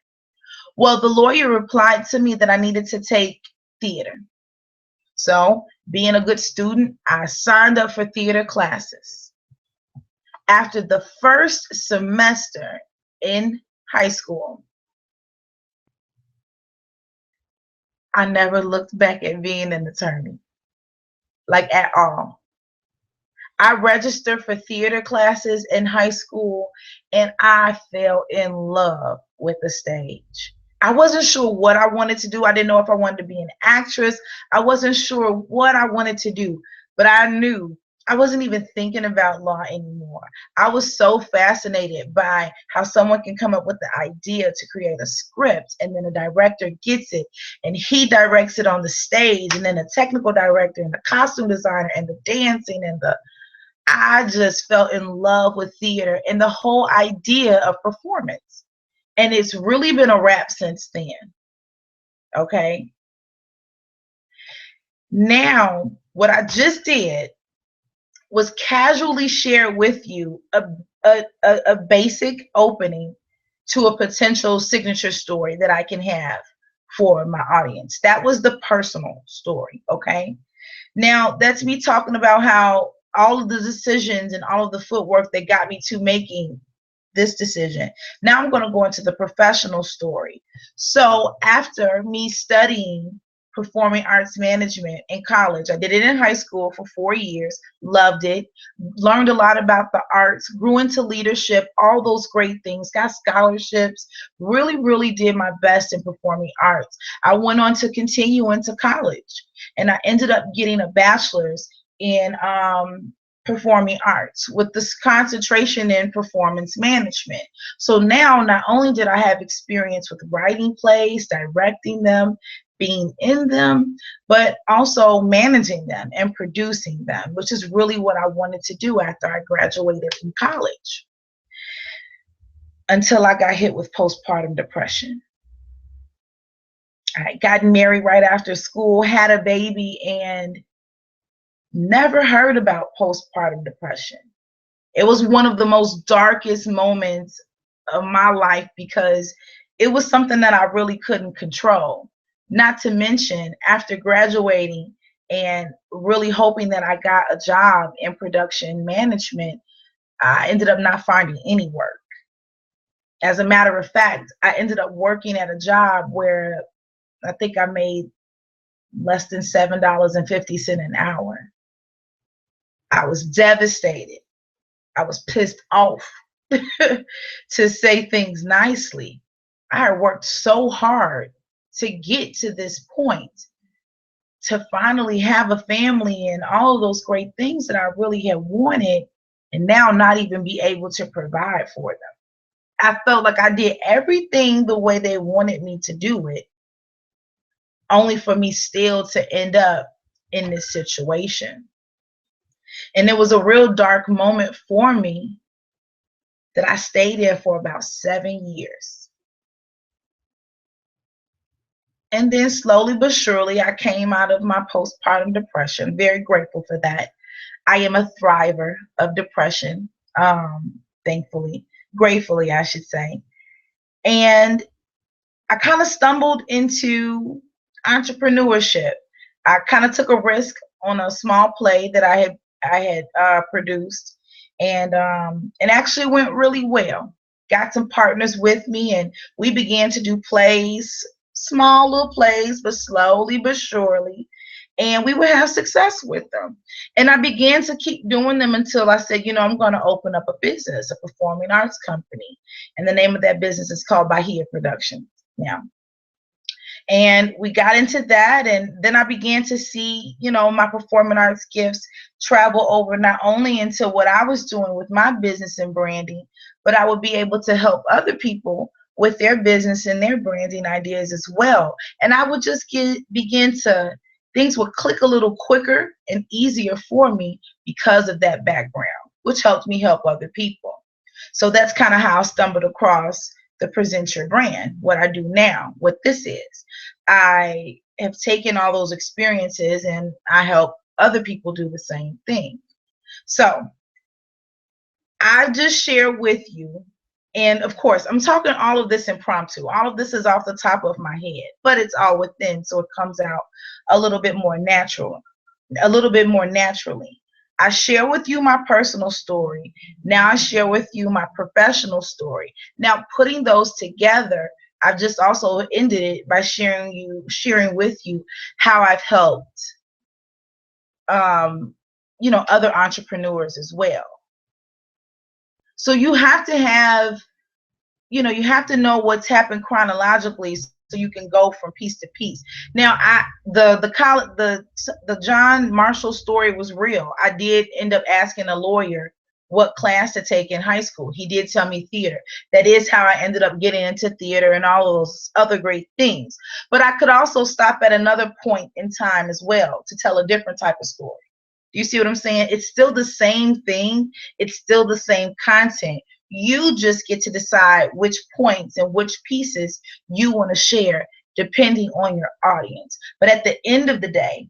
Speaker 1: Well, the lawyer replied to me that I needed to take theater. So, being a good student, I signed up for theater classes. After the first semester in high school, I never looked back at being an attorney, like at all. I registered for theater classes in high school, and I fell in love with the stage. I wasn't sure what I wanted to do. I didn't know if I wanted to be an actress. I wasn't sure what I wanted to do, but I knew I wasn't even thinking about law anymore. I was so fascinated by how someone can come up with the idea to create a script, and then a director gets it and he directs it on the stage, and then a technical director and the costume designer and the dancing I just fell in love with theater and the whole idea of performance. And it's really been a wrap since then. Okay. Now, what I just did was casually share with you a basic opening to a potential signature story that I can have for my audience. That was the personal story. Okay. Now, that's me talking about how all of the decisions and all of the footwork that got me to making this decision. Now I'm going to go into the professional story. So after me studying performing arts management in college, I did it in high school for 4 years, loved it, learned a lot about the arts, grew into leadership, all those great things, got scholarships, really did my best in performing arts. I went on to continue into college, and I ended up getting a bachelor's in performing arts with this concentration in performance management. So now not only did I have experience with writing plays, directing them, being in them, but also managing them and producing them, which is really what I wanted to do after I graduated from college, until I got hit with postpartum depression. I had gotten married right after school, had a baby, and never heard about postpartum depression. It was one of the most darkest moments of my life because it was something that I really couldn't control. Not to mention, after graduating and really hoping that I got a job in production management, I ended up not finding any work. As a matter of fact, I ended up working at a job where I think I made less than $7.50 an hour. I was devastated. I was pissed off, to say things nicely. I had worked so hard to get to this point, to finally have a family and all of those great things that I really had wanted, and now not even be able to provide for them. I felt like I did everything the way they wanted me to do it, only for me still to end up in this situation. And it was a real dark moment for me that I stayed there for about 7 years. And then slowly but surely, I came out of my postpartum depression. Very grateful for that. I am a thriver of depression, thankfully, gratefully, I should say. And I kind of stumbled into entrepreneurship. I kind of took a risk on a small play that I had produced, and actually went really well. Got some partners with me, and we began to do plays, small little plays, but slowly but surely, and we would have success with them. And I began to keep doing them until I said, I'm going to open up a business, a performing arts company, and the name of that business is called Bahia Productions now. And we got into that, and then I began to see, my performing arts gifts travel over not only into what I was doing with my business and branding, but I would be able to help other people with their business and their branding ideas as well. And I would just things would click a little quicker and easier for me because of that background, which helped me help other people. So that's kind of how I stumbled across the Present Your Brand, what I do now, what this is. I have taken all those experiences and I help other people do the same thing. So I just share with you, and of course, I'm talking all of this impromptu. All of this is off the top of my head, but it's all within, so it comes out a little bit more natural, a little bit more naturally. I share with you my personal story. Now I share with you my professional story. Now, putting those together, I've just also ended it by sharing with you how I've helped, other entrepreneurs as well. So you have to have, you have to know what's happened chronologically so you can go from piece to piece. Now, the John Marshall story was real. I did end up asking a lawyer what class to take in high school. He did tell me theater. That is how I ended up getting into theater and all of those other great things. But I could also stop at another point in time as well to tell a different type of story. Do you see what I'm saying? It's still the same thing. It's still the same content. You just get to decide which points and which pieces you want to share depending on your audience. But at the end of the day,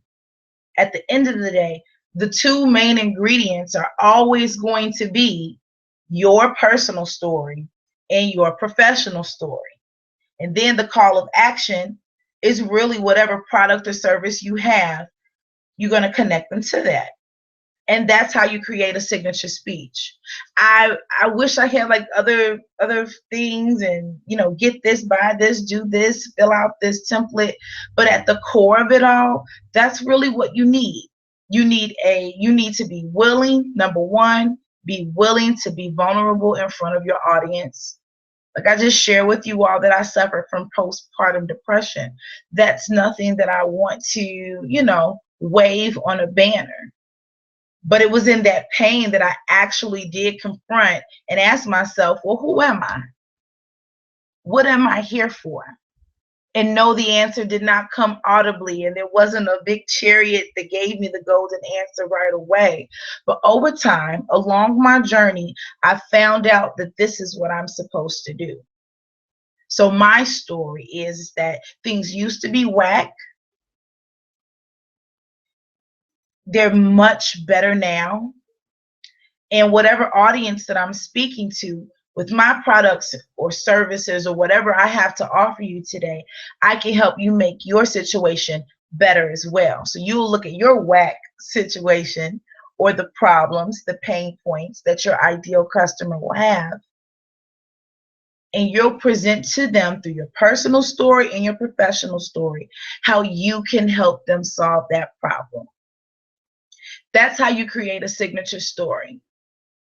Speaker 1: the two main ingredients are always going to be your personal story and your professional story. And then the call of action is really whatever product or service you have, you're going to connect them to that. And that's how you create a signature speech. I wish I had like other things and, get this, buy this, do this, fill out this template. But at the core of it all, that's really what you need. You need to be willing, number one, be willing to be vulnerable in front of your audience. Like I just share with you all that I suffer from postpartum depression. That's nothing that I want to, wave on a banner. But it was in that pain that I actually did confront and ask myself, well, who am I? What am I here for? And no, the answer did not come audibly, and there wasn't a big chariot that gave me the golden answer right away. But over time, along my journey, I found out that this is what I'm supposed to do. So my story is that things used to be whack. They're much better now. And whatever audience that I'm speaking to with my products or services or whatever I have to offer you today, I can help you make your situation better as well. So you'll look at your whack situation or the problems, the pain points that your ideal customer will have, and you'll present to them through your personal story and your professional story how you can help them solve that problem. That's how you create a signature story.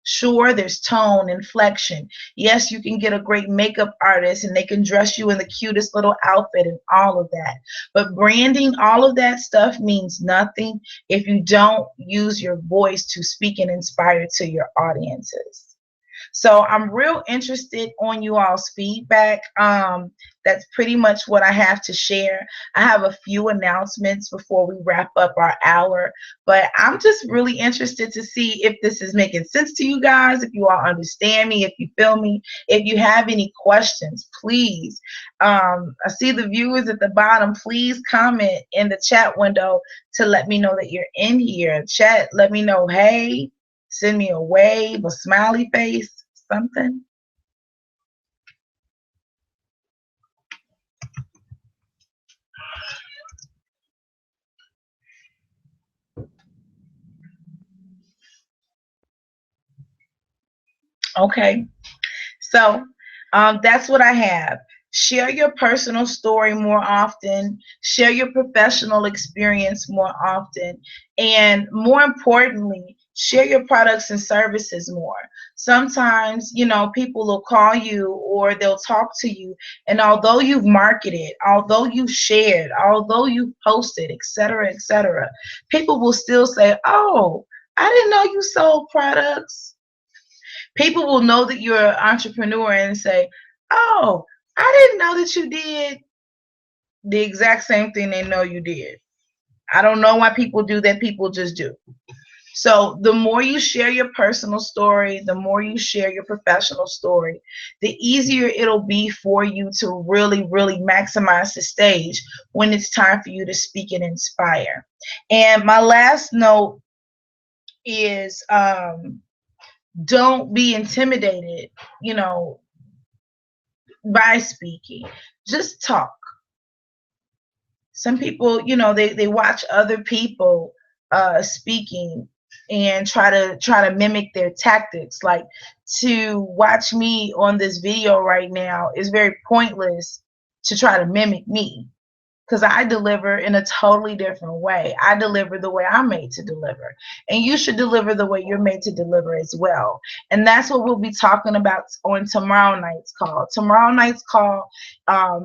Speaker 1: Sure, there's tone, inflection. Yes, you can get a great makeup artist and they can dress you in the cutest little outfit and all of that. But branding, all of that stuff means nothing if you don't use your voice to speak and inspire to your audiences. So I'm real interested on you all's feedback. That's pretty much what I have to share. I have a few announcements before we wrap up our hour, but I'm just really interested to see if this is making sense to you guys, if you all understand me, if you feel me, if you have any questions, please. I see the viewers at the bottom. Please comment in the chat window to let me know that you're in here. Chat, let me know, hey, send me a wave, a smiley face, something. Okay. So that's what I have. Share your personal story more often. Share your professional experience more often. And more importantly, share your products and services more. Sometimes, people will call you or they'll talk to you. And although you've marketed, although you've shared, although you've posted, et cetera, people will still say, oh, I didn't know you sold products. People will know that you're an entrepreneur and say, oh, I didn't know that you did the exact same thing they know you did. I don't know why people do that. People just do. So the more you share your personal story, the more you share your professional story, the easier it'll be for you to really, really maximize the stage when it's time for you to speak and inspire. And my last note is don't be intimidated, by speaking. Just talk. Some people, they watch other people speaking and try to mimic their tactics. Like, to watch me on this video right now is very pointless to try to mimic me, because I deliver in a totally different way. I deliver the way I'm made to deliver. And you should deliver the way you're made to deliver as well. And that's what we'll be talking about on tomorrow night's call. Tomorrow night's call,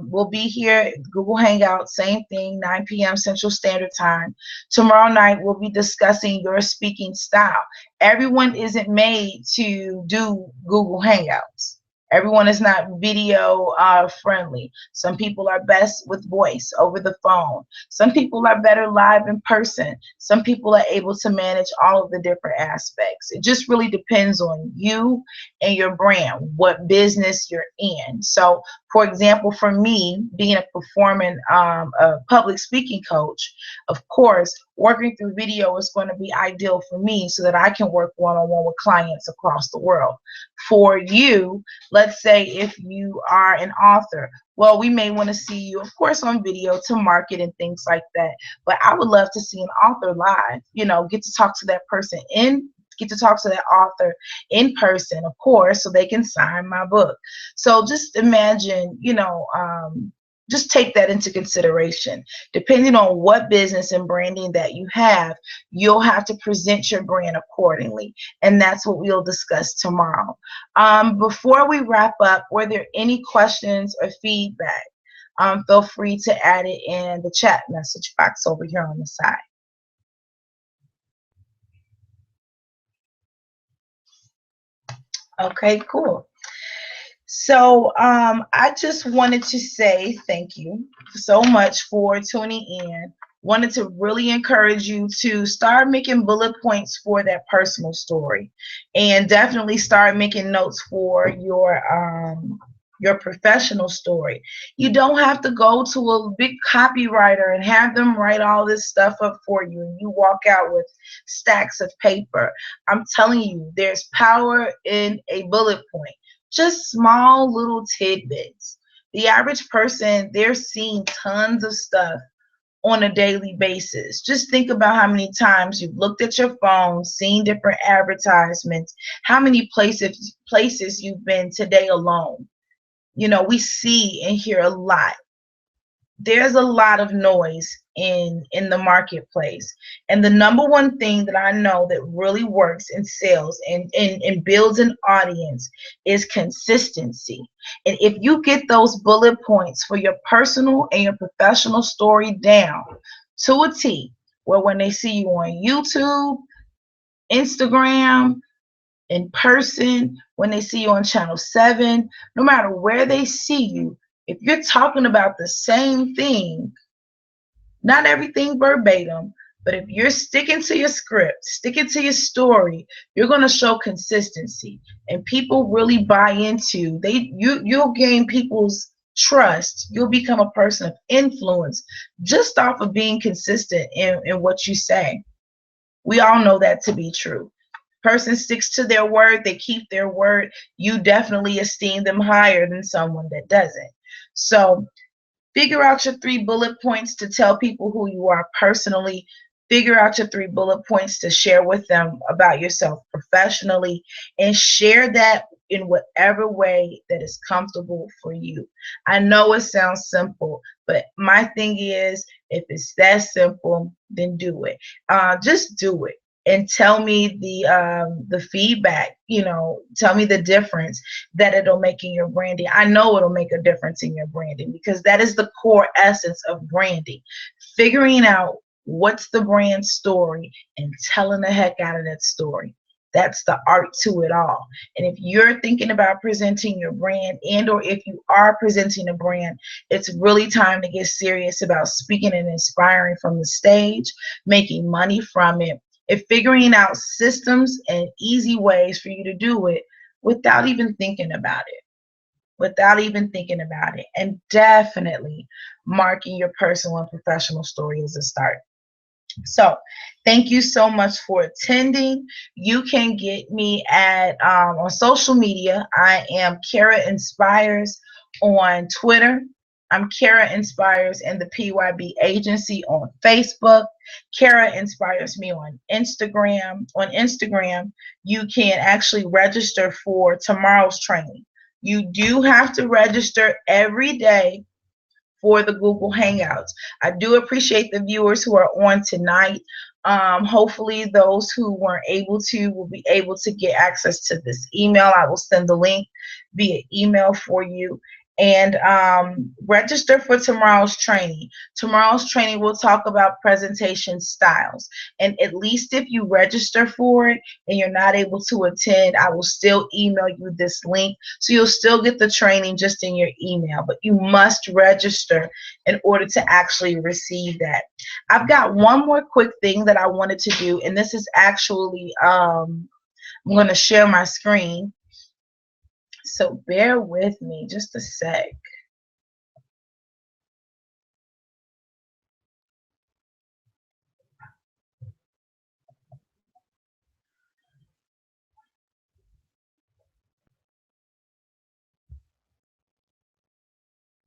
Speaker 1: we'll be here, Google Hangout, same thing, 9 p.m. Central Standard Time. Tomorrow night, we'll be discussing your speaking style. Everyone isn't made to do Google Hangouts. Everyone is not video friendly. Some people are best with voice over the phone. Some people are better live in person. Some people are able to manage all of the different aspects. It just really depends on you and your brand, what business you're in. So, for example, for me, being a performing a public speaking coach, of course, working through video is going to be ideal for me so that I can work one-on-one with clients across the world. For you, let's say if you are an author, well, we may want to see you, of course, on video to market and things like that. But I would love to see an author live, get to talk to that person get to talk to that author in person, of course, so they can sign my book. So just imagine, just take that into consideration. Depending on what business and branding that you have, you'll have to present your brand accordingly. And that's what we'll discuss tomorrow. Before we wrap up, were there any questions or feedback? Feel free to add it in the chat message box over here on the side. Okay, cool. So I just wanted to say thank you so much for tuning in. Wanted to really encourage you to start making bullet points for that personal story, and definitely start making notes for your professional story. You don't have to go to a big copywriter and have them write all this stuff up for you, and you walk out with stacks of paper. I'm telling you, there's power in a bullet point, just small little tidbits. The average person, they're seeing tons of stuff on a daily basis. Just think about how many times you've looked at your phone, seen different advertisements, how many places you've been today alone. You know, we see and hear a lot. There's a lot of noise in the marketplace, and the number one thing that I know that really works in sales and builds an audience is consistency. And if you get those bullet points for your personal and your professional story down to a T, where when they see you on YouTube, Instagram, in person, when they see you on channel 7, no matter where they see you, if you're talking about the same thing, not everything verbatim, but if you're sticking to your script, sticking to your story, you're going to show consistency, and people really buy into you'll gain people's trust. You'll become a person of influence just off of being consistent in what you say. We all know that to be true. Person sticks to their word, they keep their word, you definitely esteem them higher than someone that doesn't. So figure out your 3 bullet points to tell people who you are personally. Figure out your 3 bullet points to share with them about yourself professionally, and share that in whatever way that is comfortable for you. I know it sounds simple, but my thing is, if it's that simple, then do it. Just do it and tell me the feedback. Tell me the difference that it'll make in your branding. I know it'll make a difference in your branding, because that is the core essence of branding. Figuring out what's the brand story and telling the heck out of that story. That's the art to it all. And if you're thinking about presenting your brand, and or if you are presenting a brand, it's really time to get serious about speaking and inspiring from the stage, making money from it, and figuring out systems and easy ways for you to do it without even thinking about it. And definitely marking your personal and professional story as a start. So thank you so much for attending. You can get me at on social media. I am Cara Inspires on Twitter. I'm Cara Inspires and the PYB Agency on Facebook. Cara Inspires me on Instagram. On Instagram, you can actually register for tomorrow's training. You do have to register every day for the Google Hangouts. I do appreciate the viewers who are on tonight. Hopefully those who weren't able to will be able to get access to this email. I will send the link via email for you. And register for tomorrow's training. Tomorrow's training will talk about presentation styles. And at least if you register for it and you're not able to attend, I will still email you this link. So you'll still get the training just in your email. But you must register in order to actually receive that. I've got one more quick thing that I wanted to do. And this is actually, I'm going to share my screen. So bear with me just a sec.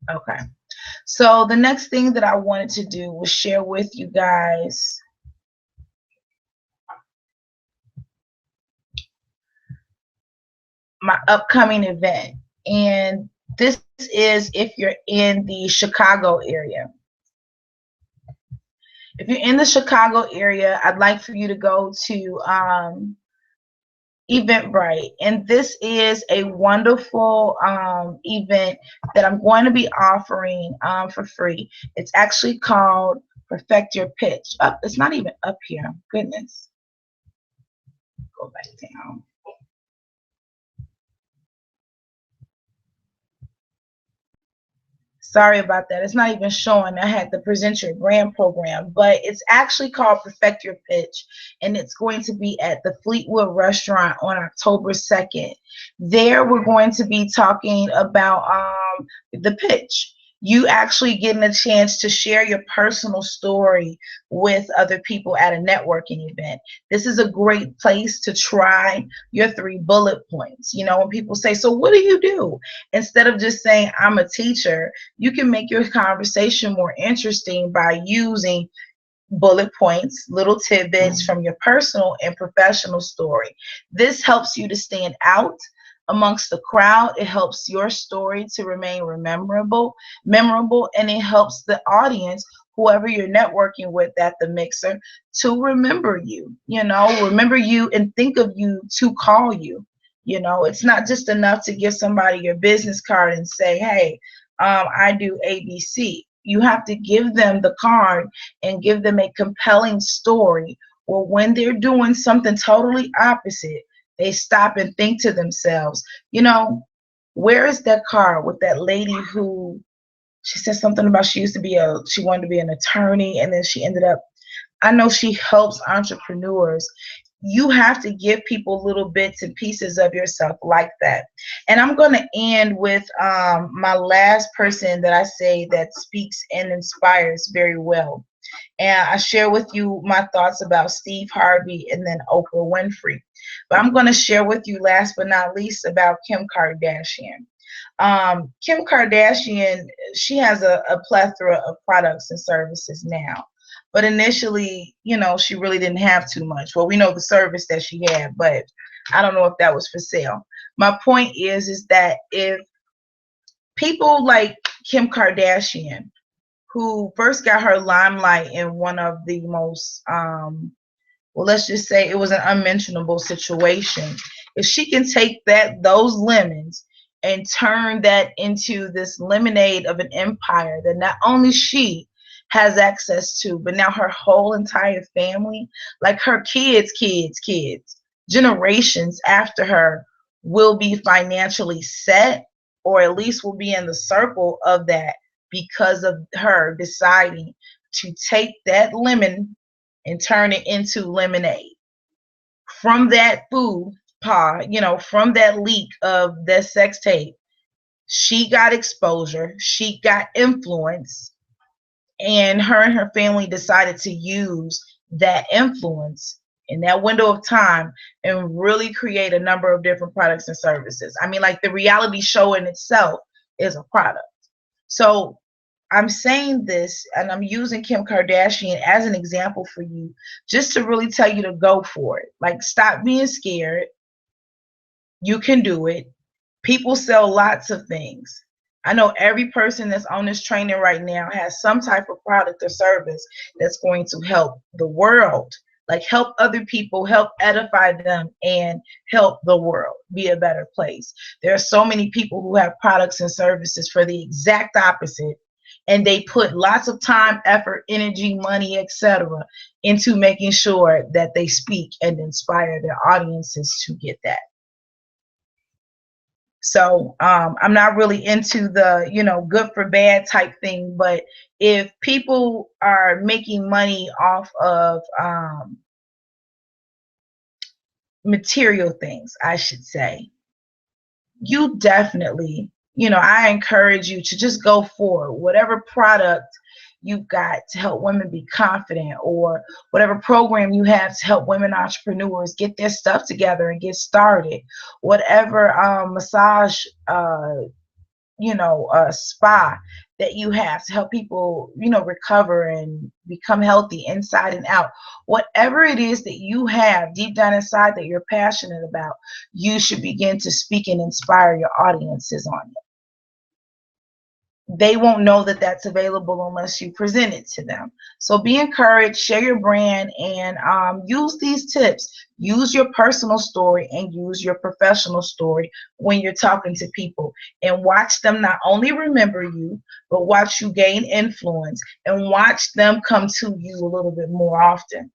Speaker 1: Okay. So the next thing that I wanted to do was share with you guys my upcoming event. And this is if you're in the Chicago area. If you're in the Chicago area, I'd like for you to go to Eventbrite. And this is a wonderful event that I'm going to be offering for free. It's actually called Perfect Your Pitch. It's not even up here. Goodness. Go back down. Sorry about that. It's not even showing. I had to present your brand program, but it's actually called Perfect Your Pitch, and it's going to be at the Fleetwood Restaurant on October 2nd. There, we're going to be talking about the pitch. You actually getting a chance to share your personal story with other people at a networking event. This is a great place to try your 3 bullet points. You know, when people say, so what do you do? Instead of just saying, I'm a teacher, you can make your conversation more interesting by using bullet points, little tidbits from your personal and professional story. This helps you to stand out amongst the crowd. It helps your story to remain memorable, and it helps the audience, whoever you're networking with at the mixer, to remember you, remember you and think of you to call you. It's not just enough to give somebody your business card and say, hey, I do ABC. You have to give them the card and give them a compelling story, or when they're doing something totally opposite, they stop and think to themselves, where is that card with that lady who, she said something about she wanted to be an attorney, and then she ended up, I know she helps entrepreneurs. You have to give people little bits and pieces of yourself like that. And I'm going to end with my last person that I say that speaks and inspires very well. And I share with you my thoughts about Steve Harvey and then Oprah Winfrey. But I'm going to share with you, last but not least, about Kim Kardashian. Kim Kardashian, she has a plethora of products and services now. But initially, she really didn't have too much. Well, we know the service that she had, but I don't know if that was for sale. My point is that if people like Kim Kardashian, who first got her limelight in one of the most, well, let's just say it was an unmentionable situation, if she can take those lemons and turn that into this lemonade of an empire that not only she has access to, but now her whole entire family, like her kids, generations after her, will be financially set, or at least will be in the circle of that, because of her deciding to take that lemon and turn it into lemonade. From that food from that leak of that sex tape, she got exposure, she got influence, and her family decided to use that influence in that window of time and really create a number of different products and services. I mean, like the reality show in itself is a product. So I'm saying this, and I'm using Kim Kardashian as an example for you, just to really tell you to go for it. Like, stop being scared. You can do it. People sell lots of things. I know every person that's on this training right now has some type of product or service that's going to help the world, like help other people, help edify them, and help the world be a better place. There are so many people who have products and services for the exact opposite, and they put lots of time, effort, energy, money, etc., into making sure that they speak and inspire their audiences to get that. So I'm not really into the, good for bad type thing, but if people are making money off of material things, I should say, you definitely, I encourage you to just go for whatever product you've got to help women be confident, or whatever program you have to help women entrepreneurs get their stuff together and get started, whatever massage spa that you have to help people, recover and become healthy inside and out. Whatever it is that you have deep down inside that you're passionate about, you should begin to speak and inspire your audiences on it. They won't know that that's available unless you present it to them. So be encouraged, share your brand, and use these tips. Use your personal story and use your professional story when you're talking to people, and watch them not only remember you, but watch you gain influence, and watch them come to you a little bit more often.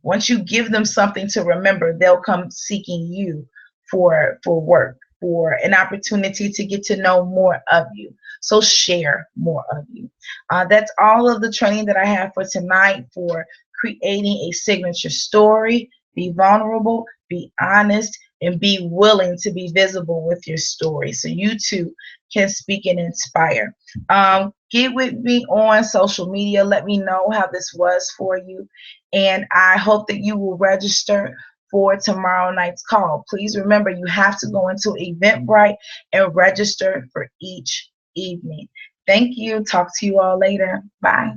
Speaker 1: Once you give them something to remember, they'll come seeking you for work. for an opportunity to get to know more of you. So share more of you. That's all of the training that I have for tonight for creating a signature story. Be vulnerable, be honest, and be willing to be visible with your story so you too can speak and inspire. Get with me on social media. Let me know how this was for you. And I hope that you will register for tomorrow night's call. Please remember, you have to go into Eventbrite and register for each evening. Thank you. Talk to you all later. Bye.